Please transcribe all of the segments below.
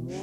Hey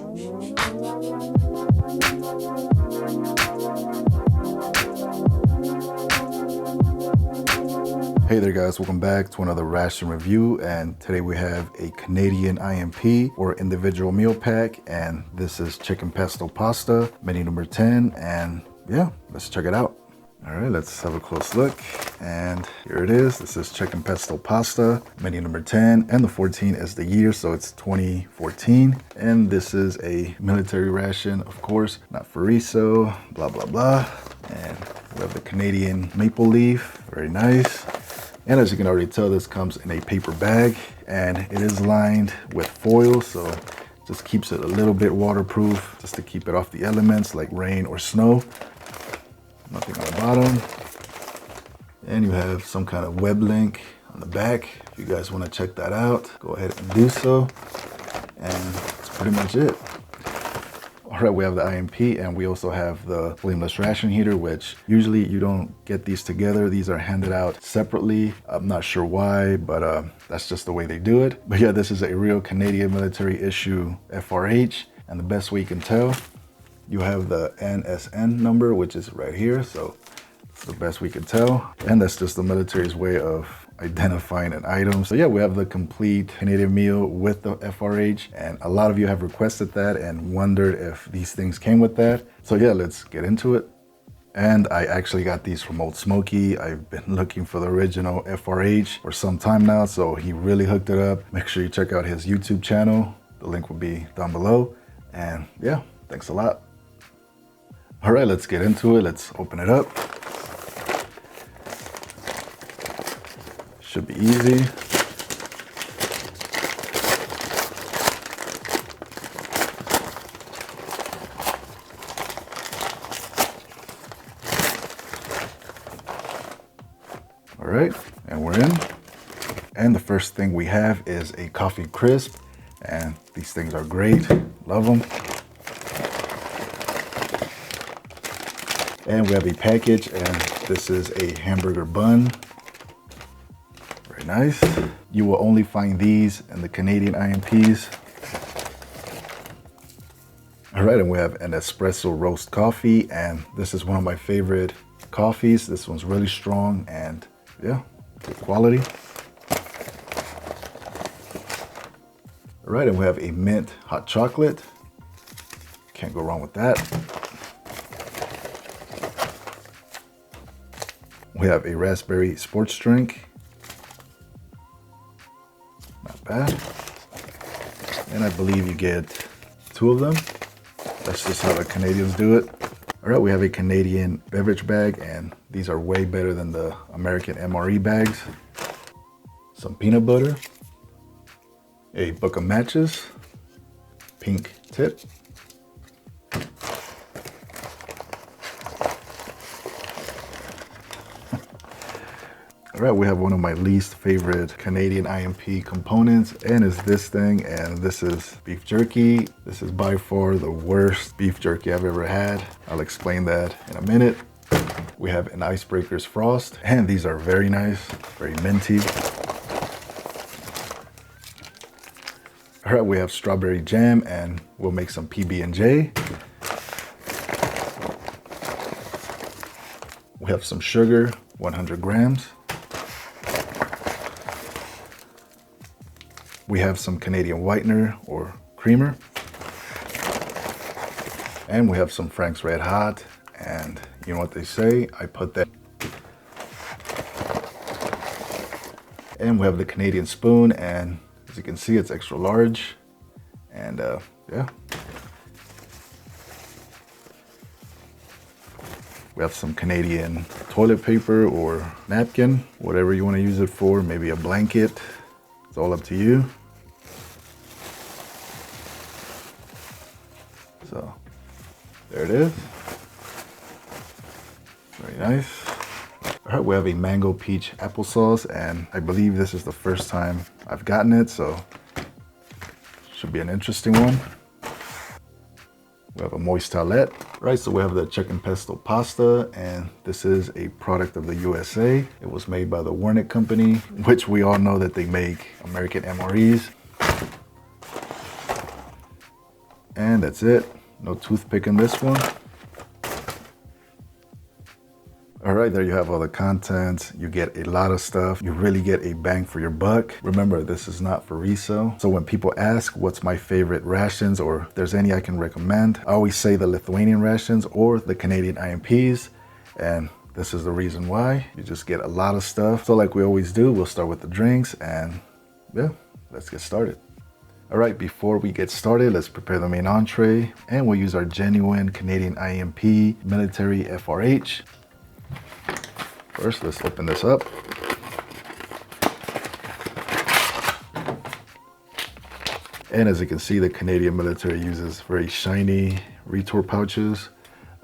there guys, welcome back to another ration review, and today we have a Canadian IMP or individual meal pack, and this is chicken pesto pasta, menu number 10, and yeah, let's check it out. All right, let's have a close look, and here it is. This is chicken pesto pasta, menu number 10, and the 14 is the year, so it's 2014, and this is a military ration, of course, not Friso, blah, blah, blah, and we have the Canadian maple leaf, very nice. And as you can already tell, this comes in a paper bag and it is lined with foil, so just keeps it a little bit waterproof, just to keep it off the elements like rain or snow. Nothing on the bottom. And you have some kind of web link on the back. If you guys want to check that out, go ahead and do so. And that's pretty much it. All right, we have the IMP, and we also have the flameless ration heater, which usually you don't get these together. These are handed out separately. I'm not sure why, but that's just the way they do it. But yeah, this is a real Canadian military issue FRH, and the best way you can tell, you have the NSN number, which is right here. So it's the best we can tell. And that's just the military's way of identifying an item. So yeah, we have the complete Canadian meal with the FRH, and a lot of you have requested that and wondered if these things came with that. So yeah, let's get into it. And I actually got these from Old Smoky. I've been looking for the original FRH for some time now, so he really hooked it up. Make sure you check out his YouTube channel. The link will be down below. And yeah, thanks a lot. All right, let's get into it. Let's open it up. Should be easy. All right, and we're in. And the first thing we have is a coffee crisp, and these things are great. Love them. And we have a package, and this is a hamburger bun. Nice. You will only find these in the Canadian IMPs. All right, and we have an espresso roast coffee, and this is one of my favorite coffees. This one's really strong and yeah, good quality. All right, and we have a mint hot chocolate. Can't go wrong with that. We have a raspberry sports drink. Bad. And I believe you get 2 of them. That's just how the Canadians do it. All right, we have a Canadian beverage bag, and these are way better than the American MRE bags. Some peanut butter, a book of matches, pink tip, all right, we have one of my least favorite Canadian IMP components, and it's this thing, and this is beef jerky. This is by far the worst beef jerky I've ever had. I'll explain that in a minute. We have an Icebreakers Frost, and these are very nice, very minty. All right, we have strawberry jam, and we'll make some PB&J. We have some sugar, 100 grams. We have some Canadian whitener or creamer. And we have some Frank's Red Hot. And you know what they say, I put that. And we have the Canadian spoon, and as you can see, it's extra large. And yeah. We have some Canadian toilet paper or napkin, whatever you want to use it for, maybe a blanket. It's all up to you. So there it is. Very nice. All right, we have a mango peach applesauce, and I believe this is the first time I've gotten it, so should be an interesting one. We have a moist towelette. Right, so we have the chicken pesto pasta, and this is a product of the USA. It was made by the Derynck company, which we all know that they make American MREs. And that's it. No toothpick in this one. All right, there you have all the content. You get a lot of stuff. You really get a bang for your buck. Remember, this is not for resale. So when people ask what's my favorite rations or if there's any I can recommend, I always say the Lithuanian rations or the Canadian IMPs. And this is the reason why. You just get a lot of stuff. So like we always do, we'll start with the drinks and yeah, let's get started. All right, before we get started, let's prepare the main entree and we'll use our genuine Canadian IMP military FRH. First, let's open this up. And as you can see, the Canadian military uses very shiny retort pouches.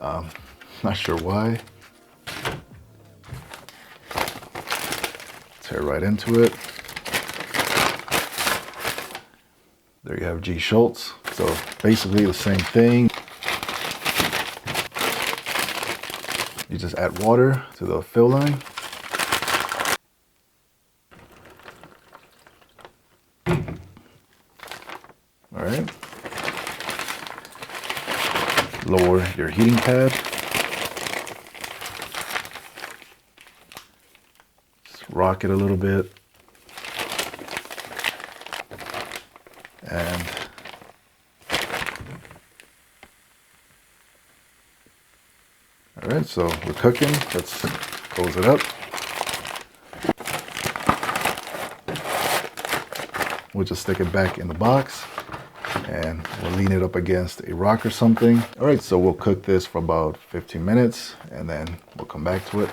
Not sure why. Tear right into it. There you have G. Schultz. So basically the same thing. You just add water to the fill line. All right. Lower your heating pad. Just rock it a little bit. And all right, so we're cooking. Let's close it up. We'll just stick it back in the box and we'll lean it up against a rock or something. All right, so we'll cook this for about 15 minutes and then we'll come back to it.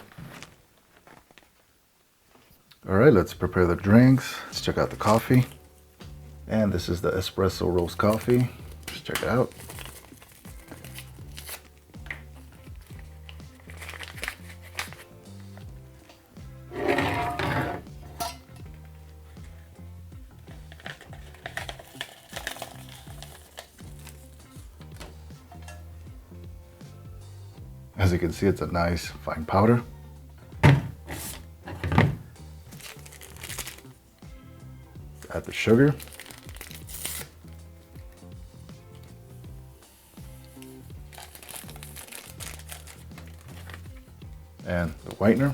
All right, let's prepare the drinks. Let's check out the coffee. And this is the espresso roast coffee. Let's check it out. As you can see, it's a nice fine powder. Add the sugar. And the whitener.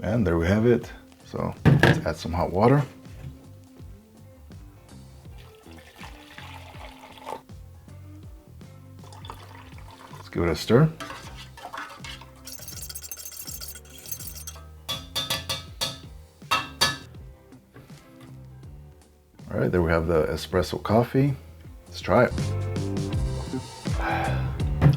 And there we have it. So let's add some hot water. Let's give it a stir. All right, there we have the espresso coffee. Let's try it.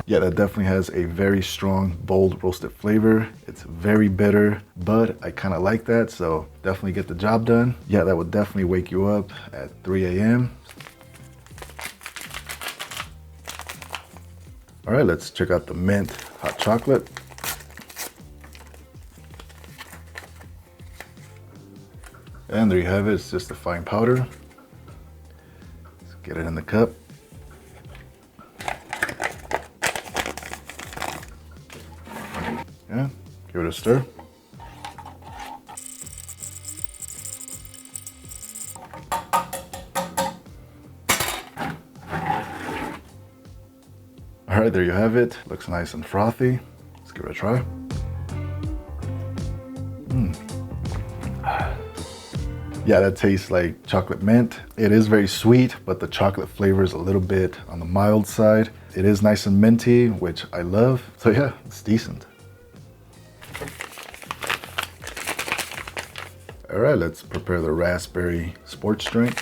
Yeah, that definitely has a very strong, bold roasted flavor. It's very bitter, but I kind of like that, so definitely get the job done. Yeah, that would definitely wake you up at 3 a.m. All right, let's check out the mint hot chocolate. And there you have it. It's just a fine powder. Let's get it in the cup. Yeah, give it a stir. All right, there you have it. Looks nice and frothy. Let's give it a try. Yeah, that tastes like chocolate mint. It is very sweet, but the chocolate flavor is a little bit on the mild side. It is nice and minty, which I love. So yeah, it's decent. All right, let's prepare the raspberry sports drink.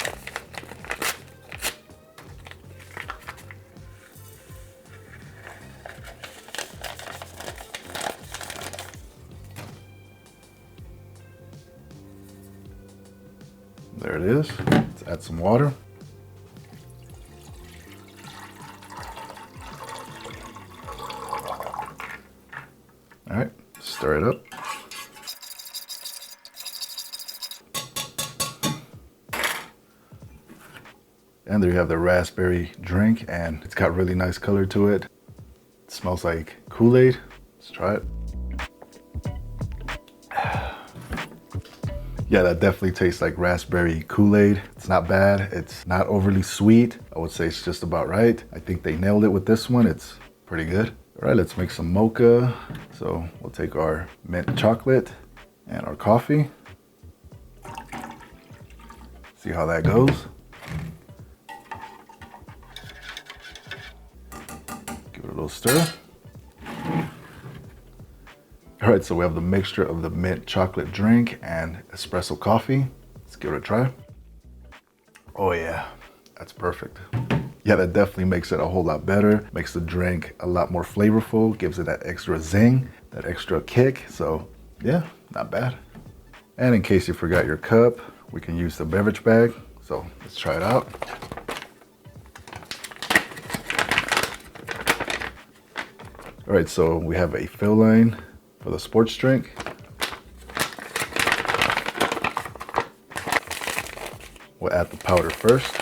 There it is. Let's add some water. All right, stir it up. And there you have the raspberry drink, and it's got really nice color to it. It smells like Kool-Aid. Let's try it. Yeah, that definitely tastes like raspberry Kool-Aid. It's not bad. It's not overly sweet. I would say it's just about right. I think they nailed it with this one. It's pretty good. All right, let's make some mocha. So we'll take our mint chocolate and our coffee. See how that goes. Give it a little stir. All right, so we have the mixture of the mint chocolate drink and espresso coffee. Let's give it a try. Oh yeah, that's perfect. Yeah, that definitely makes it a whole lot better. Makes the drink a lot more flavorful, gives it that extra zing, that extra kick. So yeah, not bad. And in case you forgot your cup, we can use the beverage bag. So let's try it out. All right, so we have a fill line for the sports drink. We'll add the powder first.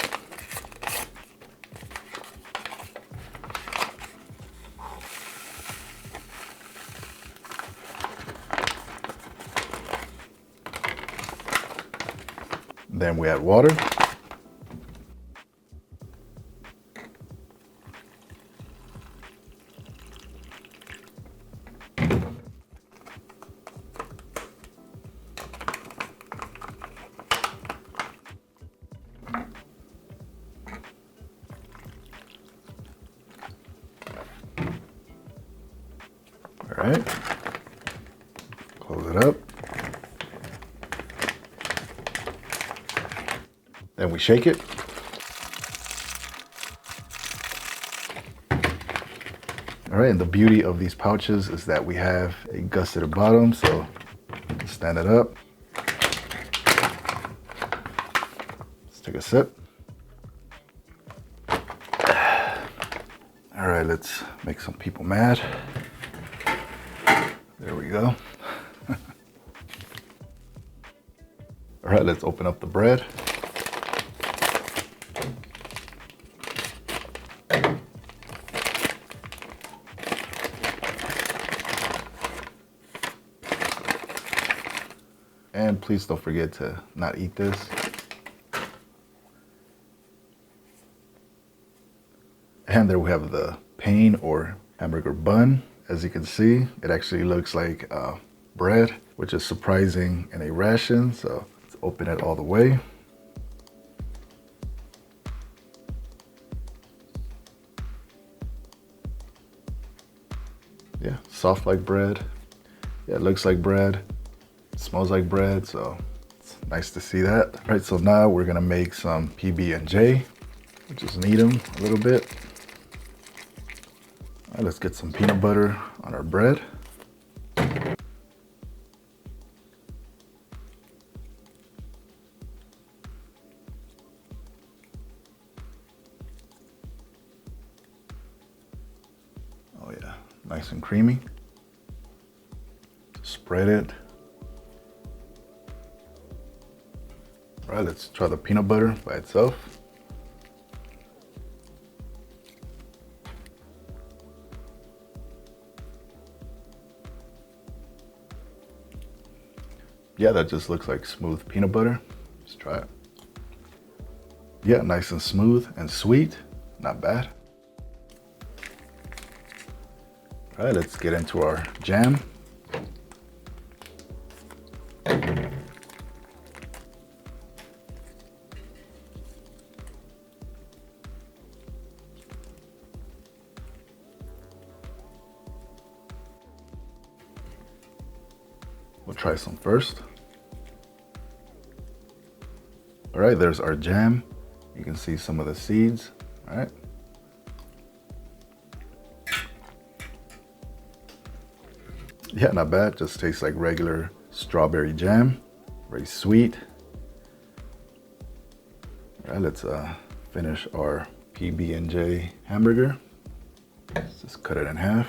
Then we add water. All right, close it up. Then we shake it. All right, and the beauty of these pouches is that we have a gusset at the bottom, so stand it up. Let's take a sip. All right, let's make some people mad. There we go. All right, let's open up the bread. And please don't forget to not eat this. And there we have the pane or hamburger bun. As you can see, it actually looks like bread, which is surprising in a ration. So let's open it all the way. Yeah, soft like bread. Yeah, it looks like bread. It smells like bread, so it's nice to see that. All right, so now we're gonna make some PB&J. We just knead them a little bit. All right, let's get some peanut butter on our bread. Oh yeah, nice and creamy. Spread it. All right, let's try the peanut butter by itself. Yeah, that just looks like smooth peanut butter. Let's try it. Yeah, nice and smooth and sweet. Not bad. All right, let's get into our jam. We'll try some first. All right, there's our jam. You can see some of the seeds, all right? Yeah, not bad, just tastes like regular strawberry jam, very sweet. All right, let's finish our PB&J hamburger. Let's just cut it in half.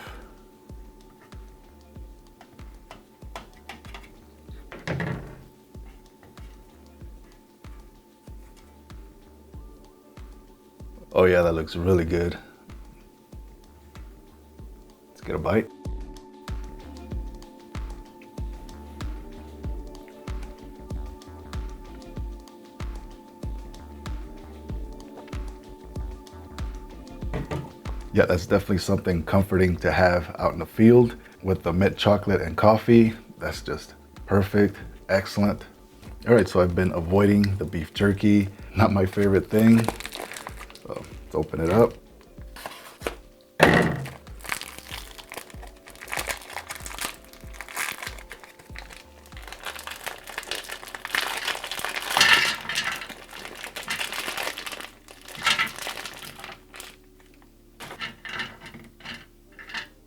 Oh yeah, that looks really good. Let's get a bite. Yeah, that's definitely something comforting to have out in the field with the mint chocolate and coffee. That's just perfect, excellent. All right, so I've been avoiding the beef jerky, not my favorite thing. So let's open it up.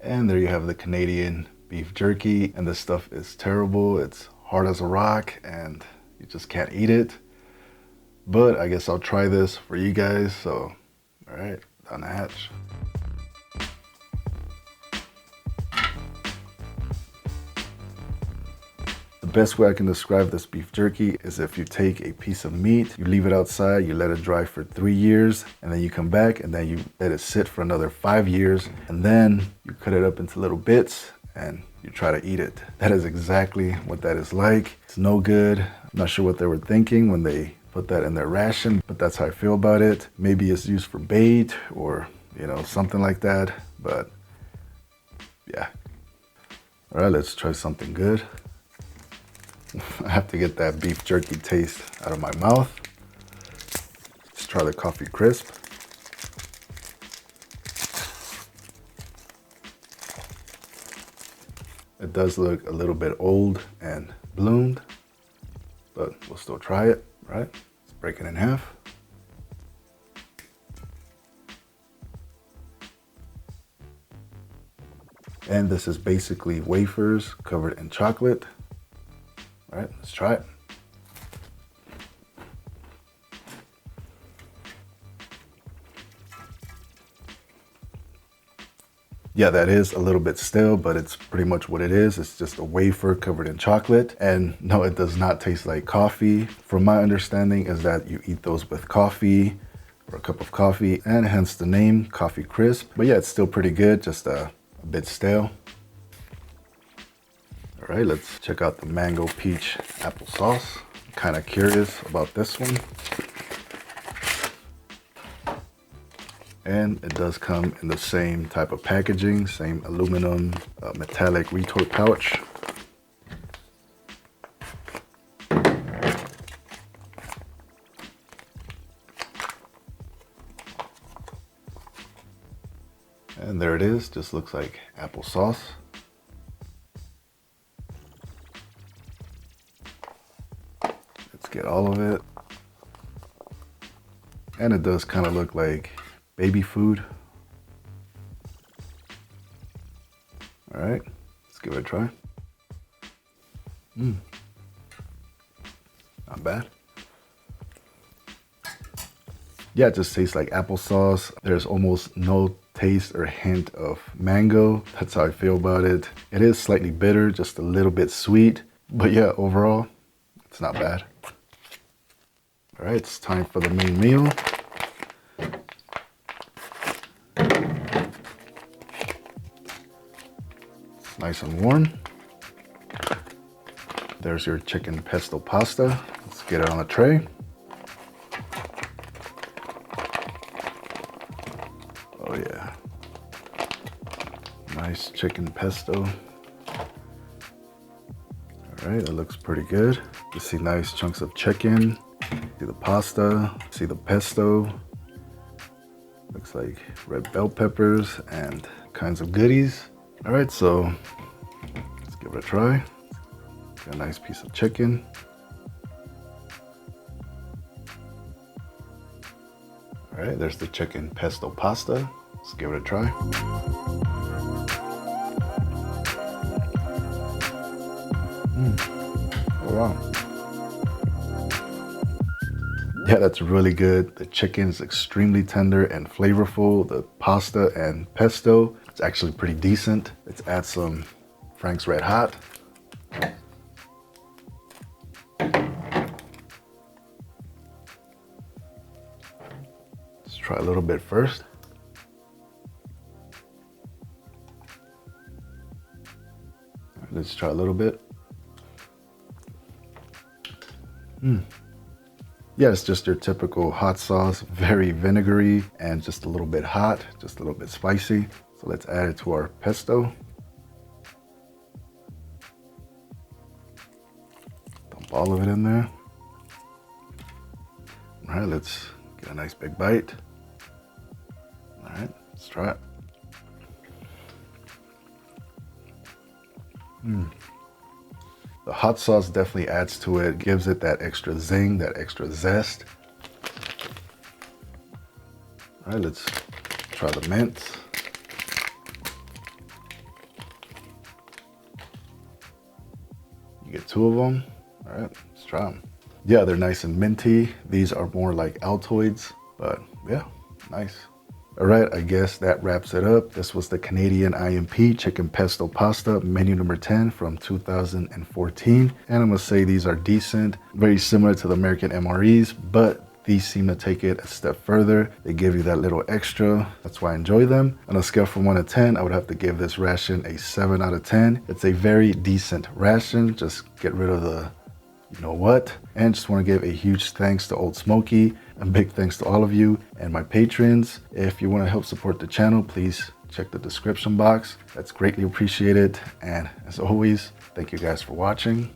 And there you have the Canadian beef jerky, and this stuff is terrible. It's hard as a rock and you just can't eat it. But I guess I'll try this for you guys. So, all right, down the hatch. The best way I can describe this beef jerky is if you take a piece of meat, you leave it outside, you let it dry for 3 years, and then you come back and then you let it sit for another 5 years, and then you cut it up into little bits and you try to eat it. That is exactly what that is like. It's no good. I'm not sure what they were thinking when they put that in their ration, but that's how I feel about it. Maybe it's used for bait or, you know, something like that, but yeah. All right, let's try something good. I have to get that beef jerky taste out of my mouth. Let's try the coffee crisp. It does look a little bit old and bloomed, but we'll still try it, right? Let's break it in half. And this is basically wafers covered in chocolate. All right, let's try it. Yeah, that is a little bit stale, but it's pretty much what it is. It's just a wafer covered in chocolate. And no, it does not taste like coffee. From my understanding is that you eat those with coffee or a cup of coffee, and hence the name, Coffee Crisp. But yeah, it's still pretty good, just a bit stale. All right, let's check out the mango peach applesauce. Kind of curious about this one. And it does come in the same type of packaging, same aluminum metallic retort pouch. And there it is, just looks like applesauce. Let's get all of it. And it does kind of look like baby food. All right, let's give it a try. Not bad. Yeah, it just tastes like applesauce. There's almost no taste or hint of mango. That's how I feel about it. It is slightly bitter, just a little bit sweet. But yeah, overall, it's not bad. All right, it's time for the main meal. It's nice and warm. There's your chicken pesto pasta. Let's get it on a tray. Oh yeah. Nice chicken pesto. All right, that looks pretty good. You see nice chunks of chicken. See the pasta, see the pesto. Looks like red bell peppers and kinds of goodies. All right, so let's give it a try. Got a nice piece of chicken. All right, there's the chicken pesto pasta. Let's give it a try. Oh wow. Yeah, that's really good. The chicken is extremely tender and flavorful. The pasta and pesto, it's actually pretty decent. Let's add some Frank's Red Hot. Let's try a little bit first. Let's try a little bit. Yeah, it's just your typical hot sauce, very vinegary and just a little bit hot, just a little bit spicy. So let's add it to our pesto. Dump all of it in there. All right, let's get a nice big bite. All right, let's try it. The hot sauce definitely adds to it, gives it that extra zing, that extra zest. All right, let's try the mint. You get 2 of them. All right, let's try them. Yeah, they're nice and minty. These are more like Altoids, but yeah, nice. All right, I guess that wraps it up. This was the Canadian IMP Chicken Pesto Pasta, menu number 10 from 2014. And I must say these are decent, very similar to the American MREs, but these seem to take it a step further. They give you that little extra. That's why I enjoy them. On a scale from 1 to 10, I would have to give this ration a 7 out of 10. It's a very decent ration. Just get rid of the you know what. And just want to give a huge thanks to Old Smoky, and big thanks to all of you and my patrons. If you want to help support the channel, please check the description box. That's greatly appreciated. And as always, thank you guys for watching.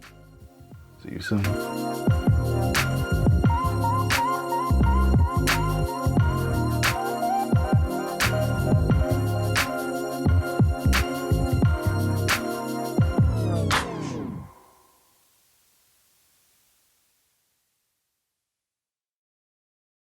See you soon.